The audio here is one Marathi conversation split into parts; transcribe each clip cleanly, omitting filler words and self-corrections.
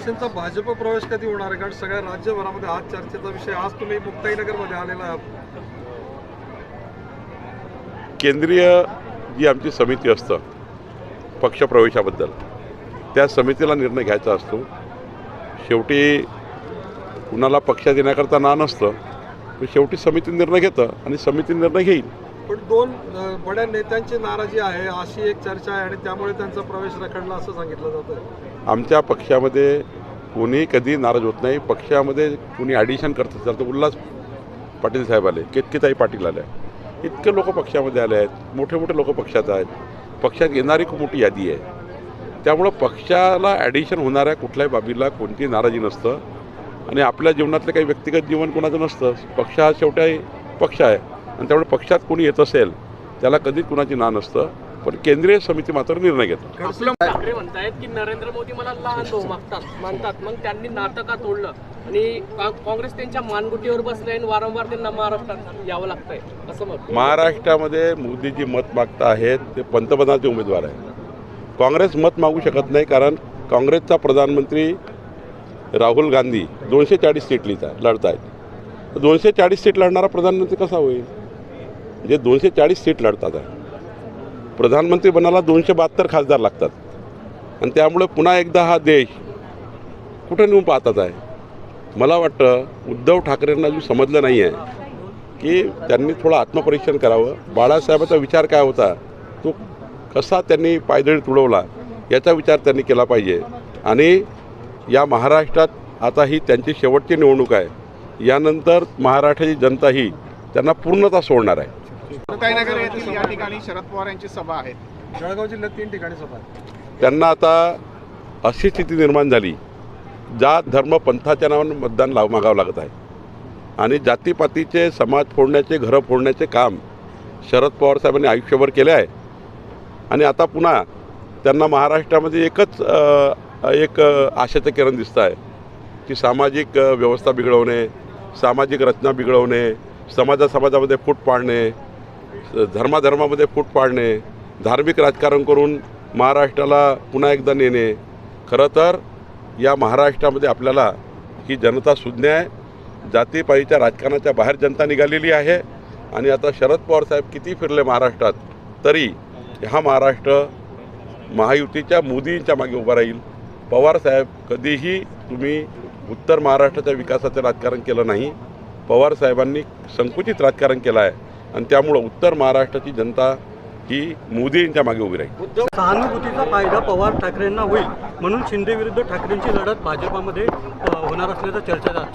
खडसेंचा भाजप प्रवेश कधी होणार आहे? कारण सगळ्या राज्यभरामध्ये आज चर्चेचा विषय. आज तुम्ही मुक्ताईनगरमध्ये आलेला आहात. केंद्रीय जी आमची समिती असतं पक्षप्रवेशाबद्दल, त्या समितीला निर्णय घ्यायचा असतो. शेवटी कुणाला पक्षात येण्याकरता ना नसतं, पण शेवटी समिती निर्णय घेतं आणि समिती निर्णय घेईल. पण दोन बड्या नेत्यांची नाराजी आहे अशी एक चर्चा आहे आणि त्यामुळे त्यांचा प्रवेश रखडला असं सांगितलं जातं. आमच्या पक्षामध्ये कोणी कधी नाराज होत नाही. पक्षामध्ये कोणी ॲडिशन करत असेल तर उल्हास पाटील साहेब आले, केतकीताई पाटील आल्या, इतके लोक पक्षामध्ये आले आहेत. मोठे मोठे लोक पक्षात आहेत. पक्षात येणारी खूप मोठी यादी आहे. त्यामुळं पक्षाला ॲडिशन होणाऱ्या कुठल्याही बाबीला कोणती नाराजी नसतं आणि आपल्या जीवनातलं काही व्यक्तिगत जीवन कोणाचं नसतं. पक्ष हा शेवटी पक्ष आहे आणि त्यामुळे पक्षात कोणी येत असेल त्याला कधीच कुणाची ना नसतं. पण केंद्रीय समिती मात्र निर्णय घेतात. ठाकरे म्हणतायत की नरेंद्र मोदी मला लहान भाऊ मानतात, मग त्यांनी नातं का तोडलं आणि काँग्रेस त्यांच्या मानगुटीवर बसले आणि वारंवार त्यांना महाराष्ट्रात यावं लागतंय असं मत. महाराष्ट्रामध्ये मोदीजी मत मागत आहेत ते पंतप्रधानाचे उमेदवार आहेत. काँग्रेस मत मागू शकत नाही, कारण काँग्रेसचा प्रधानमंत्री राहुल गांधी 240 सीट लढत आहेत. 240 सीट लढणारा प्रधानमंत्री कसा होईल? जे 240 सीट लढतात आहे, प्रधानमंत्री बनायला 272 खासदार लागतात आणि त्यामुळे पुन्हा एकदा हा देश कुठं नेऊन पाहतात आहे. मला वाटतं उद्धव ठाकरेंना जो समजलं नाही आहे की त्यांनी थोडं आत्मपरीक्षण करावं. बाळासाहेबांचा विचार काय होता, तो कसा त्यांनी पायदळी तुडवला याचा विचार त्यांनी केला पाहिजे. आणि या महाराष्ट्रात आता ही त्यांची शेवटची निवडणूक आहे. यानंतर महाराष्ट्राची जनता ही त्यांना पूर्णतः सोडणार आहे. मुक्ताईनगर येथील या ठिकाणी शरद पवार यांची सभा आहे. जळगाव जिल्ह्यात 3 ठिकाणी सभा आहे. त्यांना आता अशी स्थिती निर्माण झाली, जात धर्म पंथाच्या नावानं मतदान मागावं लागत आहे आणि जातीपातीचे समाज फोडण्याचे, घरं फोडण्याचे काम शरद पवार साहेबांनी आयुष्यभर केले आहे. आणि आता पुन्हा त्यांना महाराष्ट्रामध्ये एक आशेचं किरण दिसतं आहे की सामाजिक व्यवस्था बिघडवणे, सामाजिक रचना बिघडवणे, समाजामध्ये फूट पाडणे, धर्मामध्ये फूट पाडणे, धार्मिक राजकारण करून महाराष्ट्राला पुन्हा एकदा नेणे. खरं तर या महाराष्ट्रामध्ये आपल्याला ही जनता सुज्ञ आहे. जातीपातीच्या राजकारणाच्या बाहेर जनता निघालेली आहे आणि आता शरद पवार साहेब किती फिरले महाराष्ट्रात तरी हा महाराष्ट्र महायुतीच्या मोदींच्या मागे उभा राहील. पवारसाहेब कधीही तुम्ही उत्तर महाराष्ट्राच्या विकासाचं राजकारण केलं नाही. पवारसाहेबांनी संकुचित राजकारण केलं आहे आणि त्यामुळं उत्तर महाराष्ट्राची जनता ही मोदींच्या मागे उभी राहील. सहानुभूतीचा फायदा पवार ठाकरेंना होईल म्हणून शिंदे विरुद्ध ठाकरेंची लढत भाजपामध्ये होणार असल्याचं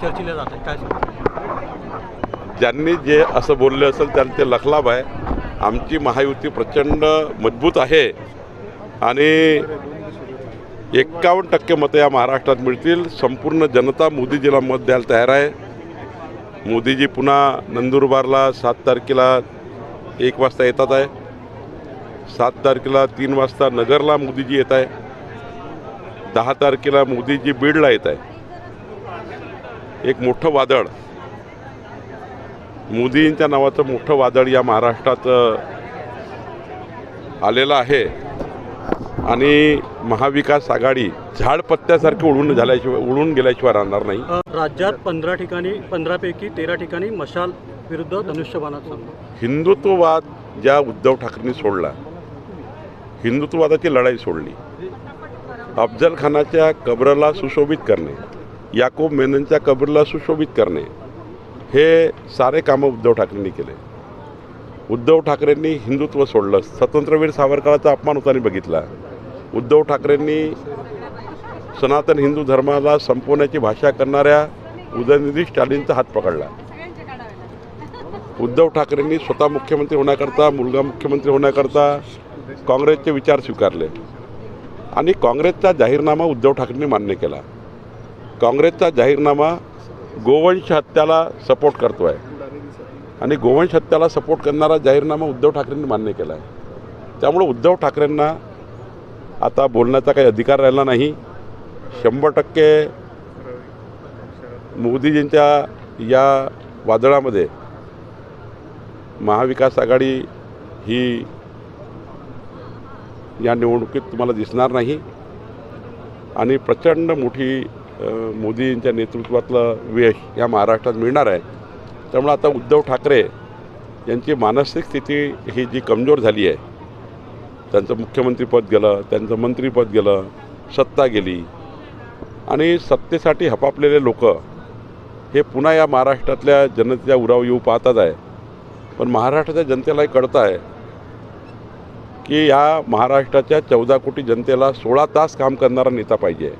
चर्चिलं जात आहे. काय सांगा? ज्यांनी जे असं बोलले असेल त्यांना ते लखलाभ आहे. आमची महायुती प्रचंड मजबूत आहे आणि 51% मतं या महाराष्ट्रात मिळतील. संपूर्ण जनता मोदीजीला मत द्यायला तयार आहे. मोदीजी पुन्हा नंदुरबारला 7 तारखेला 1 वाजता येतात आहे. 7 तारखेला 3 वाजता नगरला मोदीजी येत आहे. 10 तारखेला मोदीजी बीडला येत आहे. एक मोठं वादळ, मोदींच्या नावाचं मोठं वादळ या महाराष्ट्रात आलेलं आहे आणि महाविकास आघाडी झाडपत्त्यासारखी उडून गेल्याशिवाय राहणार नाही. राज्यात 15 पैकी 13 ठिकाणी मशाल विरुद्ध धनुष्यबाणाचा हिंदुत्ववाद ज्या उद्धव ठाकरेंनी सोडला, हिंदुत्ववादाची लढाई सोडली, अफजल खानाच्या कब्रला सुशोभित करणे, याकूब मेननच्या कब्रला सुशोभित करणे, हे सारे कामं उद्धव ठाकरेंनी केले. उद्धव ठाकरेंनी हिंदुत्व सोडलं. स्वातंत्र्यवीर सावरकरांचा अपमान होताना बघितला. उद्धव ठाकरेंनी सनातन हिंदू धर्माला संपवण्याची भाषा करणाऱ्या उदयनिधी स्टॅलिनचा हात पकडला. उद्धव ठाकरेंनी स्वतः मुख्यमंत्री होण्याकरता, मुलगा मुख्यमंत्री होण्याकरता काँग्रेसचे विचार स्वीकारले आणि काँग्रेसचा जाहीरनामा उद्धव ठाकरेंनी मान्य केला. काँग्रेसचा जाहीरनामा गोवंश हत्याला सपोर्ट करतो आहे आणि गोवंश हत्याला सपोर्ट करणारा जाहीरनामा उद्धव ठाकरेंनी मान्य केला आहे. त्यामुळे उद्धव ठाकरेंना आता बोलण्याचा काही अधिकार राहिला नाही. 100% मोदीजींच्या या वादळामध्ये महाविकास आघाडी ही या निवडणुकीत तुम्हाला दिसणार नाही आणि प्रचंड मोठी मोदींच्या नेतृत्वातलं यश या महाराष्ट्रात मिळणार आहे. त्यामुळे आता उद्धव ठाकरे यांची मानसिक स्थिती ही जी कमजोर झाली आहे, त्यांचं मुख्यमंत्रीपद गेलं, त्यांचं मंत्रीपद गेलं, सत्ता गेली आणि सत्तेसाठी हपापलेले लोक हे पुन्हा या महाराष्ट्रातल्या जनतेच्या उराव येऊ पाहतात आहे. पण महाराष्ट्राच्या जनतेलाही कळतं आहे की या महाराष्ट्राच्या 14 कोटी जनतेला 16 तास काम करणारा नेता पाहिजे.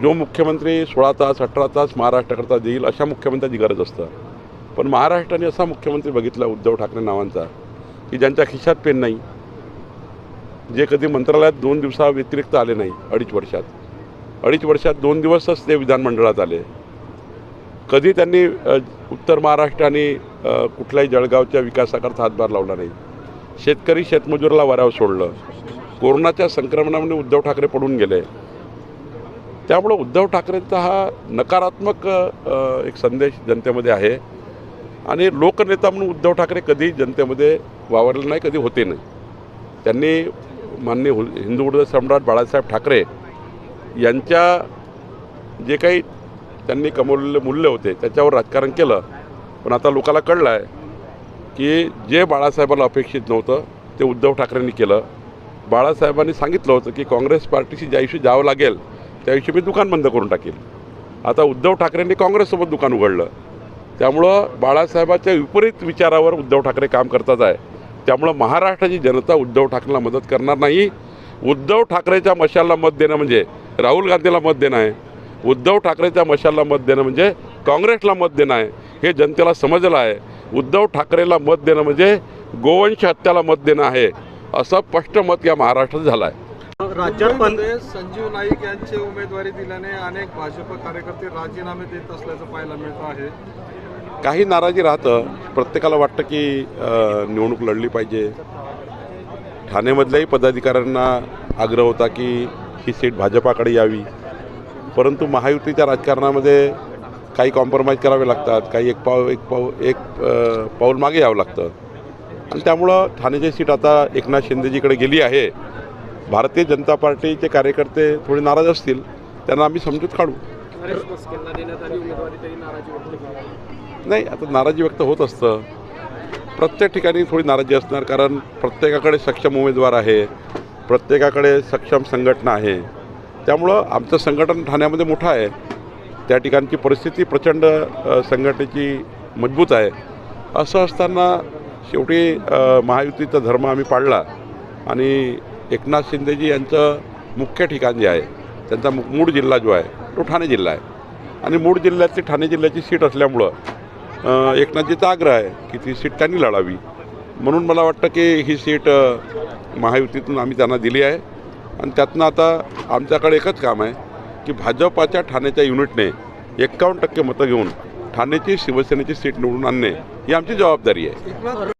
जो मुख्यमंत्री 16 तास 18 तास महाराष्ट्राकरता देईल अशा मुख्यमंत्र्याची गरज असतं. पण महाराष्ट्राने असा मुख्यमंत्री बघितला उद्धव ठाकरे नावांचा की ज्यांच्या खिशात पेन नाही, जे कधी मंत्रालयात 2 दिवसाव्यतिरिक्त आले नाही. 2.5 वर्षात 2 दिवसच ते विधानमंडळात आले. कधी त्यांनी उत्तर महाराष्ट्र आणि कुठल्याही जळगावच्या विकासाकरता हातभार लावला नाही. शेतकरी शेतमजुराला वाऱ्यावर सोडलं. कोरोनाच्या संक्रमणामुळे उद्धव ठाकरे पडून गेले. त्यामुळं उद्धव ठाकरेंचा हा नकारात्मक एक संदेश जनतेमध्ये आहे आणि लोकनेता म्हणून उद्धव ठाकरे कधी जनतेमध्ये वावरले नाही, कधी होते नाही. त्यांनी माननीय हिंदू हृदय सम्राट बाळासाहेब ठाकरे यांच्या जे काही त्यांनी कमवलेले मूल्य होते त्याच्यावर राजकारण केलं. पण आता लोकाला कळलं आहे की जे बाळासाहेबाला अपेक्षित नव्हतं ते उद्धव ठाकरेंनी केलं. बाळासाहेबांनी सांगितलं होतं की काँग्रेस पार्टीशी ज्या दिवशी जावं लागेल त्या दिवशी मी दुकान बंद करून टाकेल. आता उद्धव ठाकरेंनी काँग्रेससोबत दुकान उघडलं. त्यामुळं बाळासाहेबाच्या विपरीत विचारावर उद्धव ठाकरे काम करतात आहे. त्यामुळं महाराष्ट्राची जनता उद्धव ठाकरेंना मदत करणार नाही. उद्धव ठाकरेच्या मशालला मत देणं म्हणजे राहुल गांधीला मत देणं आहे. उद्धव ठाकरेच्या मशालला मत देणं म्हणजे काँग्रेसला मत देणं आहे. हे जनतेला समजलं आहे. उद्धव ठाकरेला मत देणं म्हणजे गोवंश हत्याला मत देणं आहे, असं स्पष्ट मत या महाराष्ट्रात झालं आहे. राज्यात पण मुंबईमध्ये संजीव नाईक यांची उमेदवारी दिल्याने अनेक भाजप कार्यकर्ते राजीनामे देत असल्याचं पाहायला मिळत आहे. काही नाराजी राहतं. प्रत्येकाला वाटतं की निवडणूक लढली पाहिजे. ठाणेमधल्याही पदाधिकाऱ्यांना आग्रह होता की ही सीट भाजपाकडे यावी. परंतु महायुतीच्या राजकारणामध्ये काही कॉम्प्रोमाइज करावे लागतात, काही एक पाऊल मागे यावं लागतं आणि त्यामुळं ठाण्याची सीट आता एकनाथ शिंदेजीकडे गेली आहे. भारतीय जनता पार्टीचे कार्यकर्ते थोडे नाराज असतील, त्यांना आम्ही समजूत काढू. हरेश मस्केंना देण्यात आली उमेदवारी तरी नाराजी व्यक्त केली. नाही, आता नाराजी व्यक्त होत असतं. प्रत्येक ठिकाणी थोडी नाराजी असणार, कारण प्रत्येकाकडे सक्षम उमेदवार आहे, प्रत्येकाकडे सक्षम संघटना आहे. त्यामुळं आमचं संघटन ठाण्यामध्ये मोठं आहे. त्या ठिकाणची परिस्थिती प्रचंड संघटनेची मजबूत आहे. असं असताना शेवटी महायुतीचा धर्म आम्ही पाळला आणि एकनाथ शिंदेजी यांचं मुख्य ठिकाण जे आहे, त्यांचा मूळ जिल्हा जो आहे तो ठाणे जिल्हा आहे आणि मूळ जिल्ह्यातली ठाणे जिल्ह्याची सीट असल्यामुळं एकनाथजीचा आग्रह आहे की ती सीट त्यांनी लढावी. म्हणून मला वाटतं की ही सीट महायुतीतून आम्ही त्यांना दिली आहे आणि त्यातनं आता आमच्याकडे एकच काम आहे की भाजपाच्या ठाण्याच्या युनिटने 51% मतं घेऊन ठाण्याची शिवसेनेची सीट निवडून आणणे ही आमची जबाबदारी आहे.